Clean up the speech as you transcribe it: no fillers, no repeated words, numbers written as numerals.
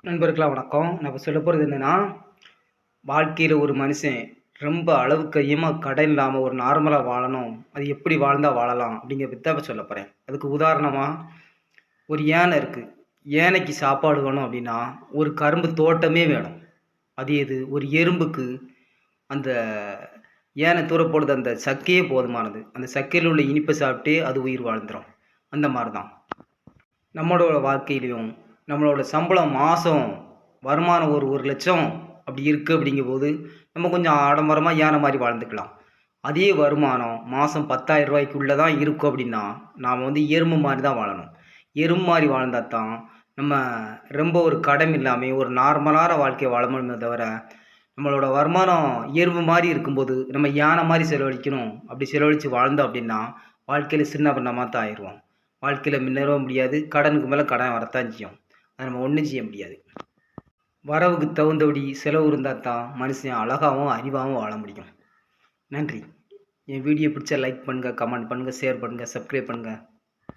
நண்பர்களா வணக்கம். நான் இப்போ சொல்ல போகிறது என்னென்னா, வாழ்க்கையில் ஒரு மனுஷன் ரொம்ப அளவுக்கு அதிகமாக கடன் இல்லாமல் ஒரு நார்மலாக வாழணும். அது எப்படி வாழ்ந்தால் வாழலாம் அப்படிங்கிறத பற்றி தான் இப்போ சொல்ல போகிறேன். அதுக்கு உதாரணமாக ஒரு யானை இருக்குது. யானைக்கு சாப்பாடு வேணும் அப்படின்னா ஒரு கரும்பு தோட்டமே வேணும். அது எது? ஒரு எறும்புக்கு அந்த யானை தூரப்போடுது அந்த சக்கையே போதுமானது. அந்த சக்கையில் உள்ள இனிப்பை சாப்பிட்டே அது உயிர் வாழ்ந்துடும். அந்த மாதிரி தான் நம்மளோட வாழ்க்கையிலையும் நம்மளோட சம்பளம் மாதம் வருமானம் ஒரு 1,00,000 அப்படி இருக்குது அப்படிங்கும்போது நம்ம கொஞ்சம் ஆடம்பரமாக யானை மாதிரி வாழ்ந்துக்கலாம். அதே வருமானம் மாதம் 10,000 ரூபாய்க்குள்ளே தான் இருக்கும் அப்படின்னா நாம் எறும்பு மாதிரி தான் வாழணும். எறும்பு மாதிரி வாழ்ந்தால் தான் நம்ம ரொம்ப ஒரு கடன் இல்லாமல் ஒரு நார்மலான வாழ்க்கையை வாழ முடியுமே தவிர, நம்மளோட வருமானம் எறும்பு மாதிரி இருக்கும்போது நம்ம யானை மாதிரி செலவழிக்கணும். அப்படி செலவழித்து வாழ்ந்தோம் அப்படின்னா வாழ்க்கையில் சின்ன பின்னமாக தான் ஆயிடுவோம். வாழ்க்கையில் முன்னேறவும் முடியாது. கடனுக்கு மேலே கடன் வரத்தான் செய்யும். அதை நம்ம ஒன்றும் செய்ய முடியாது. வரவுக்கு தகுந்தபடி செலவு இருந்தால் தான் மனுஷன் அழகாகவும் அறிவாகவும் வாழ முடியும். நன்றி. என் வீடியோ பிடிச்சா லைக் பண்ணுங்கள், கமெண்ட் பண்ணுங்கள், ஷேர் பண்ணுங்கள், சப்ஸ்கிரைப் பண்ணுங்கள்.